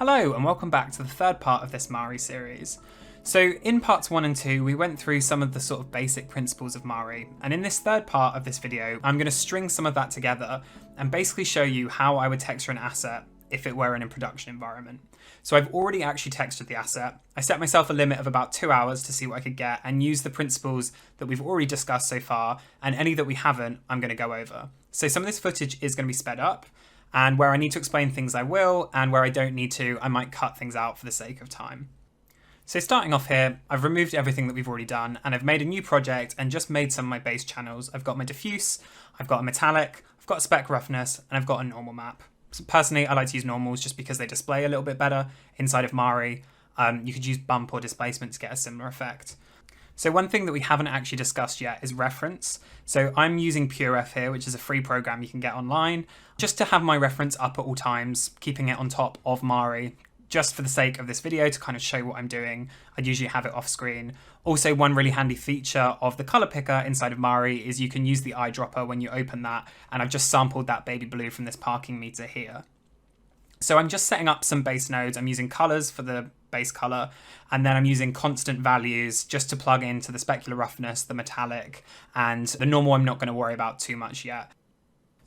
Hello and welcome back to the third part of this Mari series. So in parts 1 and 2 we went through some of the sort of basic principles of Mari, and in this third part of this video I'm going to string some of that together and basically show you how I would texture an asset if it were in a production environment. So I've already actually textured the asset. I set myself a limit of about 2 hours to see what I could get and use the principles that we've already discussed so far, and any that we haven't I'm going to go over. So some of this footage is going to be sped up, and where I need to explain things I will, and where I don't need to I might cut things out for the sake of time. So starting off here, I've removed everything that we've already done and I've made a new project and just made some of my base channels. I've got my diffuse, I've got a metallic, I've got a spec roughness, and I've got a normal map. So personally, I like to use normals just because they display a little bit better inside of Mari. You could use bump or displacement to get a similar effect. So one thing that we haven't actually discussed yet is reference. So I'm using PureRef here, which is a free program you can get online, just to have my reference up at all times, keeping it on top of Mari, just for the sake of this video to kind of show what I'm doing. I'd usually have it off screen. Also, one really handy feature of the color picker inside of Mari is you can use the eyedropper when you open that, and I've just sampled that baby blue from this parking meter here. So I'm just setting up some base nodes. I'm using colors for the base color, and then I'm using constant values just to plug into the specular roughness, the metallic, and the normal I'm not going to worry about too much yet.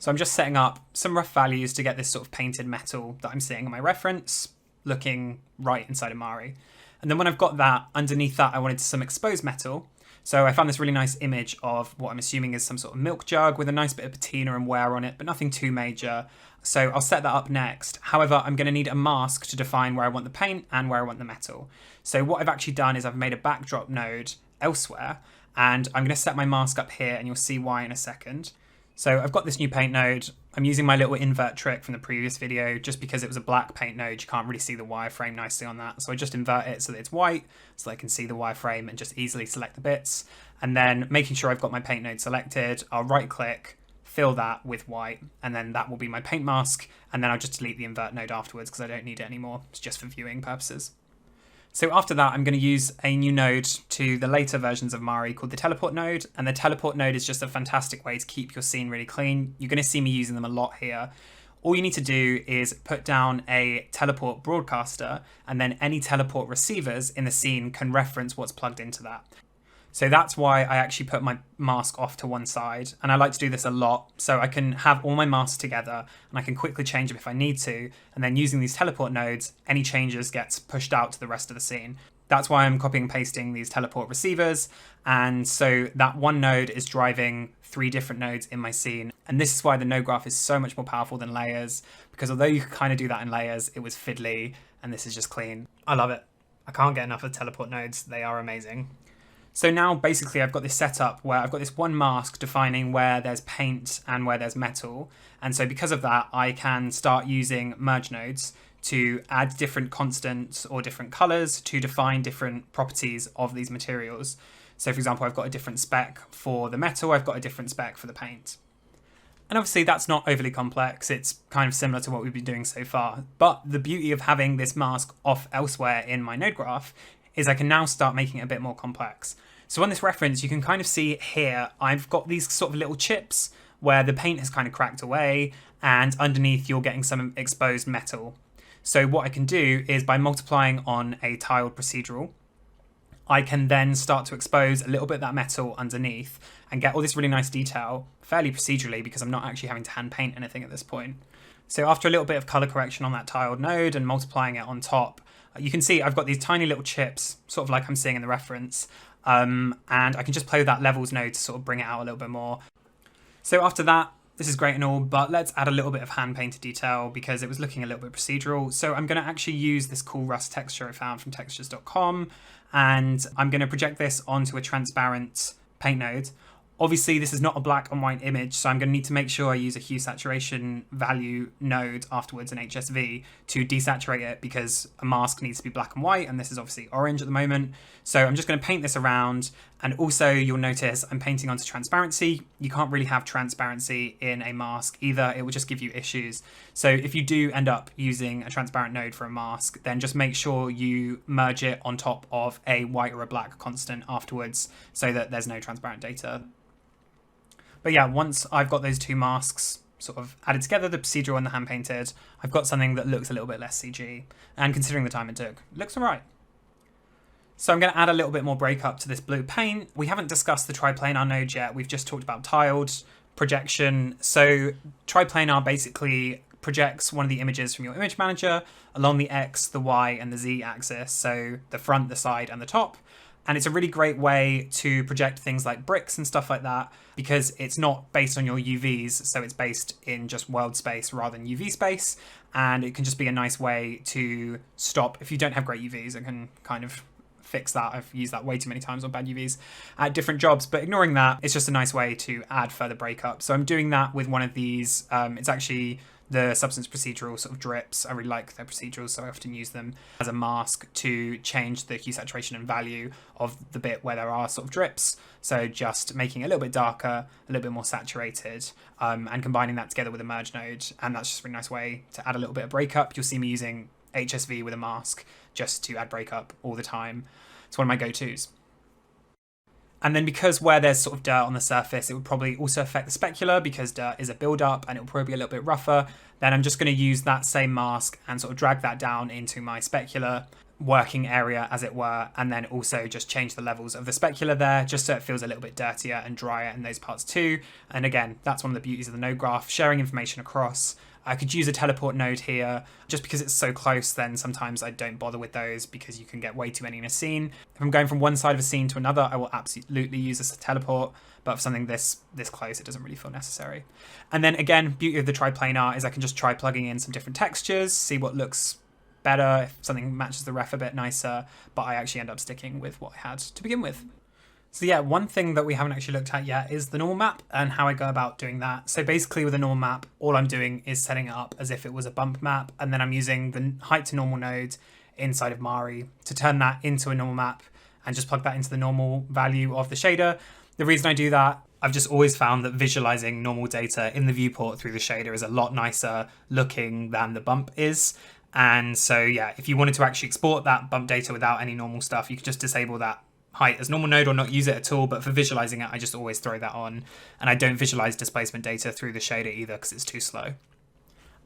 So I'm just setting up some rough values to get this sort of painted metal that I'm seeing in my reference looking right inside of Mari. And then when I've got that, underneath that I wanted some exposed metal. So I found this really nice image of what I'm assuming is some sort of milk jug with a nice bit of patina and wear on it, but nothing too major. So I'll set that up next. However, I'm going to need a mask to define where I want the paint and where I want the metal. So what I've actually done is I've made a backdrop node elsewhere, and I'm going to set my mask up here, and you'll see why in a second. So I've got this new paint node. I'm using my little invert trick from the previous video just because it was a black paint node. You can't really see the wireframe nicely on that. So I just invert it so that it's white so I can see the wireframe and just easily select the bits. And then making sure I've got my paint node selected, I'll right click, fill that with white, and then that will be my paint mask. And then I'll just delete the invert node afterwards because I don't need it anymore. It's just for viewing purposes. So after that, I'm going to use a new node to the later versions of Mari called the teleport node. And the teleport node is just a fantastic way to keep your scene really clean. You're going to see me using them a lot here. All you need to do is put down a teleport broadcaster, and then any teleport receivers in the scene can reference what's plugged into that. So that's why I actually put my mask off to one side, and I like to do this a lot so I can have all my masks together and I can quickly change them if I need to, and then using these teleport nodes, any changes gets pushed out to the rest of the scene. That's why I'm copying and pasting these teleport receivers, and so that one node is driving 3 different nodes in my scene, and this is why the node graph is so much more powerful than layers, because although you could kind of do that in layers, it was fiddly, and this is just clean. I love it. I can't get enough of teleport nodes. They are amazing. So now basically I've got this setup where I've got this one mask defining where there's paint and where there's metal. And so because of that, I can start using merge nodes to add different constants or different colors to define different properties of these materials. So for example, I've got a different spec for the metal, I've got a different spec for the paint. And obviously that's not overly complex, it's kind of similar to what we've been doing so far. But the beauty of having this mask off elsewhere in my node graph is I can now start making it a bit more complex. So on this reference, you can kind of see here, I've got these sort of little chips where the paint has kind of cracked away, and underneath you're getting some exposed metal. So what I can do is by multiplying on a tiled procedural, I can then start to expose a little bit of that metal underneath and get all this really nice detail fairly procedurally because I'm not actually having to hand paint anything at this point. So after a little bit of color correction on that tiled node and multiplying it on top, you can see I've got these tiny little chips, sort of like I'm seeing in the reference, and I can just play with that levels node to sort of bring it out a little bit more. So after that, this is great and all, but let's add a little bit of hand painted detail because it was looking a little bit procedural. So I'm going to actually use this cool Rust texture I found from textures.com, and I'm going to project this onto a transparent paint node. Obviously, this is not a black and white image, so I'm going to need to make sure I use a hue saturation value node afterwards in HSV to desaturate it because a mask needs to be black and white, and this is obviously orange at the moment. So I'm just going to paint this around, and also you'll notice I'm painting onto transparency. You can't really have transparency in a mask either. It will just give you issues. So if you do end up using a transparent node for a mask, then just make sure you merge it on top of a white or a black constant afterwards so that there's no transparent data. But yeah, once I've got those two masks sort of added together, the procedural and the hand painted, I've got something that looks a little bit less CG. And considering the time it took, it looks alright. So I'm going to add a little bit more breakup to this blue paint. We haven't discussed the triplanar node yet. We've just talked about tiled projection. So triplanar basically projects one of the images from your image manager along the X, the Y, and the Z axis. So the front, the side, and the top. And it's a really great way to project things like bricks and stuff like that, because it's not based on your UVs, so it's based in just world space rather than UV space. And it can just be a nice way to stop, if you don't have great UVs, it can kind of fix that. I've used that way too many times on bad UVs at different jobs, but ignoring that, it's just a nice way to add further breakup. So I'm doing that with one of these. It's actually the Substance procedural sort of drips. I really like their procedurals, so I often use them as a mask to change the hue, saturation, and value of the bit where there are sort of drips. So just making it a little bit darker, a little bit more saturated, and combining that together with a merge node. And that's just a really nice way to add a little bit of breakup. You'll see me using HSV with a mask just to add breakup all the time. It's one of my go-tos. And then because where there's sort of dirt on the surface, it would probably also affect the specular because dirt is a build-up and it'll probably be a little bit rougher. Then I'm just going to use that same mask and sort of drag that down into my specular working area, as it were, and then also just change the levels of the specular there, just so it feels a little bit dirtier and drier in those parts too. And again, that's one of the beauties of the node graph, sharing information across. I could use a teleport node here. Just because it's so close, then sometimes I don't bother with those because you can get way too many in a scene. If I'm going from one side of a scene to another, I will absolutely use this as a teleport, but for something this close, it doesn't really feel necessary. And then again, beauty of the triplanar is I can just try plugging in some different textures, see what looks better, if something matches the ref a bit nicer, but I actually end up sticking with what I had to begin with. So yeah, one thing that we haven't actually looked at yet is the normal map and how I go about doing that. So basically with a normal map, all I'm doing is setting it up as if it was a bump map, and then I'm using the height to normal node inside of Mari to turn that into a normal map and just plug that into the normal value of the shader. The reason I do that, I've just always found that visualizing normal data in the viewport through the shader is a lot nicer looking than the bump is. And so yeah, if you wanted to actually export that bump data without any normal stuff, you could just disable that height as normal node or not use it at all. But for visualizing it, I just always throw that on, and I don't visualize displacement data through the shader either because it's too slow.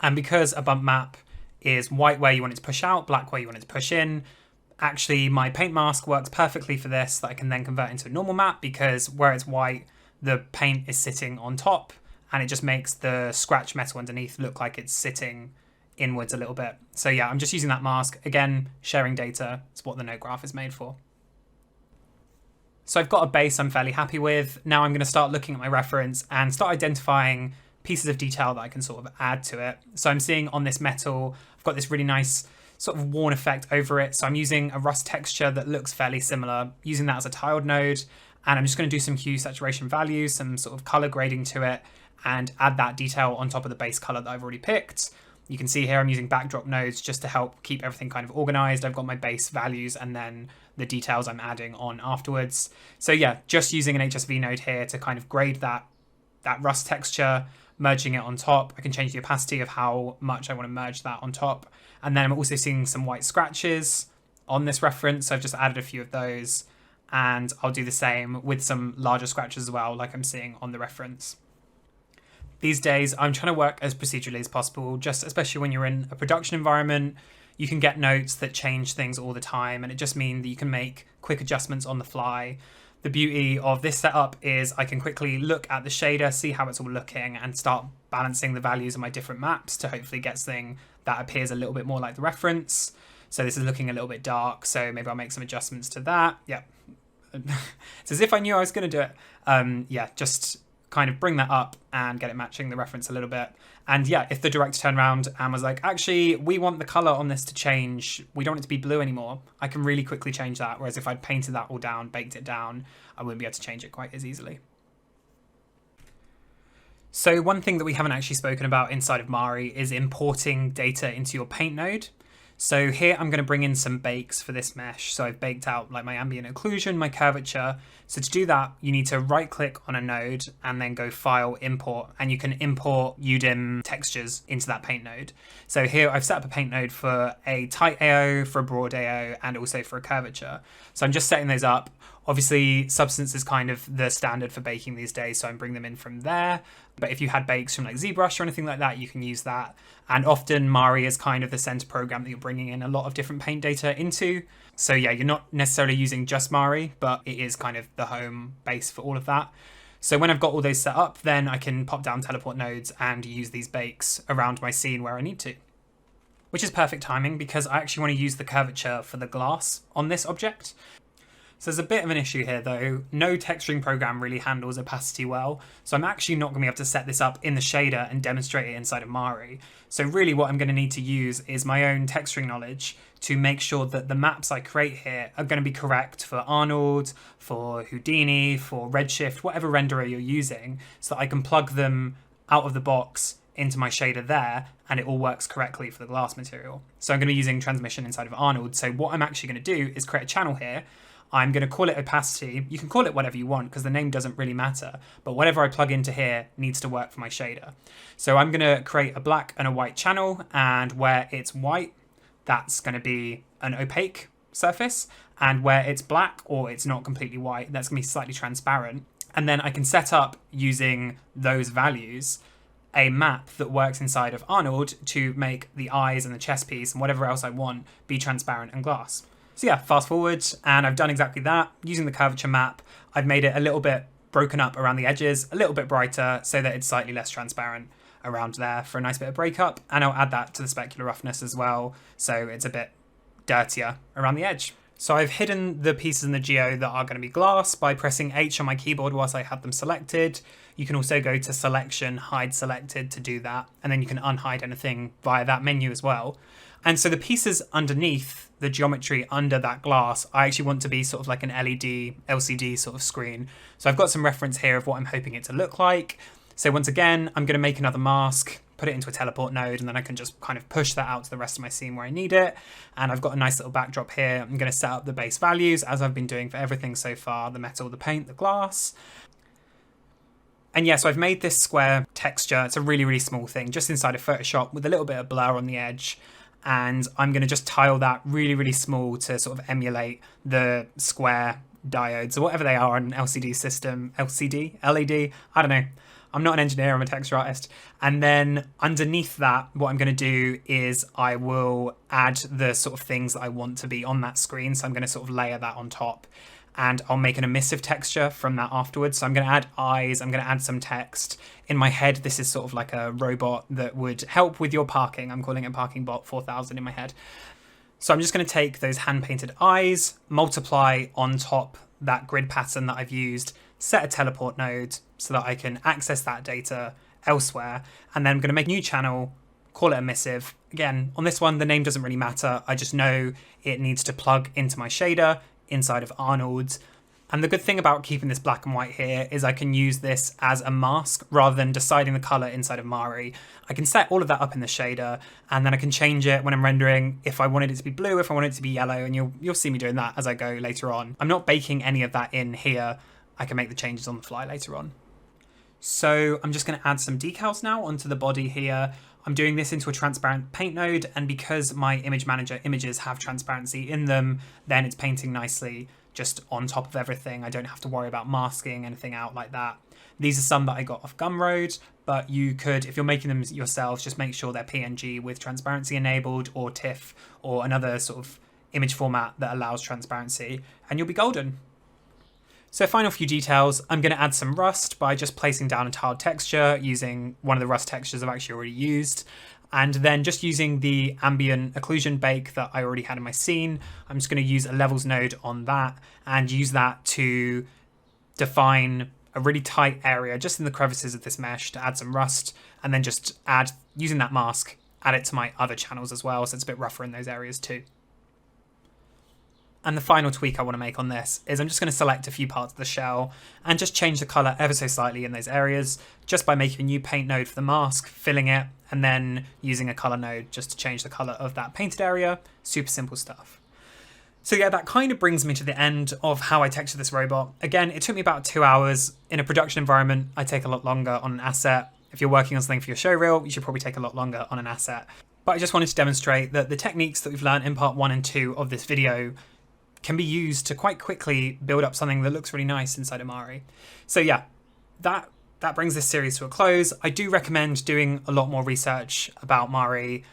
And because a bump map is white where you want it to push out, black where you want it to push in, actually my paint mask works perfectly for this, that I can then convert into a normal map, because where it's white, the paint is sitting on top and it just makes the scratch metal underneath look like it's sitting inwards a little bit. So yeah, I'm just using that mask. Again, sharing data is what the node graph is made for. So I've got a base I'm fairly happy with. Now I'm going to start looking at my reference and start identifying pieces of detail that I can sort of add to it. So I'm seeing on this metal, I've got this really nice sort of worn effect over it. So I'm using a rust texture that looks fairly similar, using that as a tiled node. And I'm just going to do some hue, saturation values, some sort of color grading to it, and add that detail on top of the base color that I've already picked. You can see here I'm using backdrop nodes just to help keep everything kind of organized. I've got my base values and then the details I'm adding on afterwards. So yeah, just using an HSV node here to kind of grade that rust texture, merging it on top. I can change the opacity of how much I want to merge that on top. And then I'm also seeing some white scratches on this reference. So I've just added a few of those, and I'll do the same with some larger scratches as well, like I'm seeing on the reference. These days, I'm trying to work as procedurally as possible, just especially when you're in a production environment. You can get notes that change things all the time, and it just means that you can make quick adjustments on the fly. The beauty of this setup is I can quickly look at the shader, see how it's all looking, and start balancing the values of my different maps to hopefully get something that appears a little bit more like the reference. So this is looking a little bit dark, so maybe I'll make some adjustments to that. Yeah, it's as if I knew I was going to do it. Yeah, just kind of bring that up and get it matching the reference a little bit. And yeah, if the director turned around and was like, actually, we want the color on this to change, we don't want it to be blue anymore, I can really quickly change that. Whereas if I'd painted that all down, baked it down, I wouldn't be able to change it quite as easily. So one thing that we haven't actually spoken about inside of Mari is importing data into your paint node. So here I'm going to bring in some bakes for this mesh. So I've baked out like my ambient occlusion, my curvature. So to do that, you need to right click on a node and then go File, Import, and you can import UDIM textures into that paint node. So here I've set up a paint node for a tight AO, for a broad AO, and also for a curvature. So I'm just setting those up. Obviously, Substance is kind of the standard for baking these days, so I'm bringing them in from there. But if you had bakes from like ZBrush or anything like that, you can use that. And often Mari is kind of the center program that you're bringing in a lot of different paint data into. So yeah, you're not necessarily using just Mari, but it is kind of the home base for all of that. So when I've got all those set up, then I can pop down teleport nodes and use these bakes around my scene where I need to. Which is perfect timing because I actually want to use the curvature for the glass on this object. So there's a bit of an issue here though. No texturing program really handles opacity well, so I'm actually not going to be able to set this up in the shader and demonstrate it inside of Mari. So really what I'm going to need to use is my own texturing knowledge to make sure that the maps I create here are going to be correct for Arnold, for Houdini, for Redshift, whatever renderer you're using, so that I can plug them out of the box into my shader there and it all works correctly for the glass material. So I'm going to be using transmission inside of Arnold. So what I'm actually going to do is create a channel here. I'm going to call it opacity. You can call it whatever you want because the name doesn't really matter, but whatever I plug into here needs to work for my shader. So I'm going to create a black and a white channel, and where it's white, that's going to be an opaque surface, and where it's black or it's not completely white, that's going to be slightly transparent. And then I can set up, using those values, a map that works inside of Arnold to make the eyes and the chest piece and whatever else I want be transparent and glass. So yeah, fast forward, and I've done exactly that. Using the curvature map, I've made it a little bit broken up around the edges, a little bit brighter, so that it's slightly less transparent around there for a nice bit of breakup. And I'll add that to the specular roughness as well, so it's a bit dirtier around the edge. So I've hidden the pieces in the geo that are going to be glass by pressing H on my keyboard whilst I have them selected. You can also go to selection, hide selected to do that, and then you can unhide anything via that menu as well. And so the pieces underneath the geometry under that glass, I actually want to be sort of like an LED, LCD sort of screen. So I've got some reference here of what I'm hoping it to look like. So once again, I'm going to make another mask, put it into a teleport node, and then I can just kind of push that out to the rest of my scene where I need it. And I've got a nice little backdrop here. I'm going to set up the base values as I've been doing for everything so far, the metal, the paint, the glass. And yeah, so I've made this square texture. It's a really, really small thing just inside of Photoshop with a little bit of blur on the edge. And I'm going to just tile that really, really small to sort of emulate the square diodes or whatever they are on an LCD system. LCD? LED? I don't know. I'm not an engineer, I'm a texture artist. And then underneath that, what I'm going to do is I will add the sort of things that I want to be on that screen. So I'm going to sort of layer that on top. And I'll make an emissive texture from that afterwards. So I'm going to add eyes, I'm going to add some text. In my head, this is sort of like a robot that would help with your parking. I'm calling it Parking Bot 4000 in my head. So I'm just going to take those hand-painted eyes, multiply on top that grid pattern that I've used, set a teleport node so that I can access that data elsewhere. And then I'm going to make a new channel, call it emissive. Again, on this one, the name doesn't really matter. I just know it needs to plug into my shader inside of Arnold. And the good thing about keeping this black and white here is I can use this as a mask rather than deciding the color inside of Mari. I can set all of that up in the shader, and then I can change it when I'm rendering if I wanted it to be blue, if I wanted it to be yellow, and you'll see me doing that as I go later on. I'm not baking any of that in here. I can make the changes on the fly later on. So I'm just going to add some decals now onto the body here. I'm doing this into a transparent paint node, and because my image manager images have transparency in them, then it's painting nicely just on top of everything. I don't have to worry about masking anything out like that. These are some that I got off Gumroad, but you could, if you're making them yourselves, just make sure they're PNG with transparency enabled, or TIFF, or another sort of image format that allows transparency, and you'll be golden. So final few details, I'm going to add some rust by just placing down a tiled texture using one of the rust textures I've actually already used. And then just using the ambient occlusion bake that I already had in my scene, I'm just going to use a levels node on that and use that to define a really tight area just in the crevices of this mesh to add some rust, and then just add, using that mask, add it to my other channels as well, so it's a bit rougher in those areas too. And the final tweak I want to make on this is I'm just going to select a few parts of the shell and just change the color ever so slightly in those areas just by making a new paint node for the mask, filling it, and then using a color node just to change the color of that painted area. Super simple stuff. So yeah, that kind of brings me to the end of how I textured this robot. Again, it took me about 2 hours. In a production environment, I take a lot longer on an asset. If you're working on something for your showreel, you should probably take a lot longer on an asset. But I just wanted to demonstrate that the techniques that we've learned in part 1 and 2 of this video can be used to quite quickly build up something that looks really nice inside of Mari. So yeah, that brings this series to a close. I do recommend doing a lot more research about Mari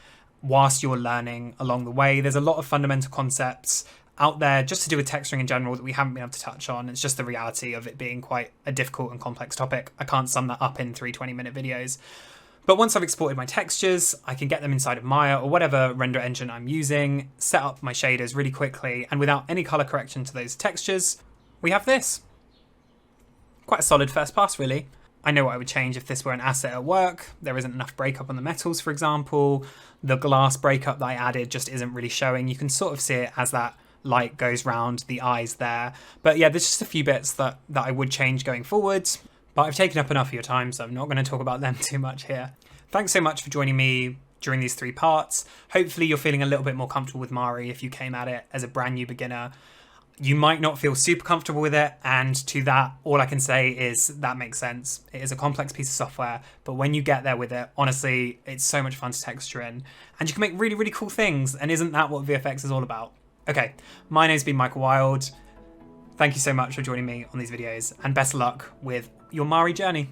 whilst you're learning along the way. There's a lot of fundamental concepts out there just to do with texturing in general that we haven't been able to touch on. It's just the reality of it being quite a difficult and complex topic. I can't sum that up in 3 20-minute videos. But once I've exported my textures, I can get them inside of Maya or whatever render engine I'm using, set up my shaders really quickly, and without any color correction to those textures, we have this. Quite a solid first pass, really. I know what I would change if this were an asset at work. There isn't enough breakup on the metals, for example. The glass breakup that I added just isn't really showing. You can sort of see it as that light goes round the eyes there. But yeah, there's just a few bits that I would change going forwards. But I've taken up enough of your time, so I'm not going to talk about them too much here. Thanks so much for joining me during these 3 parts. Hopefully you're feeling a little bit more comfortable with Mari if you came at it as a brand new beginner. You might not feel super comfortable with it, and to that, all I can say is that makes sense. It is a complex piece of software, but when you get there with it, honestly, it's so much fun to texture in. And you can make really, really cool things, and isn't that what VFX is all about? Okay, my name's been Michael Wilde. Thank you so much for joining me on these videos, and best of luck with your Mari journey.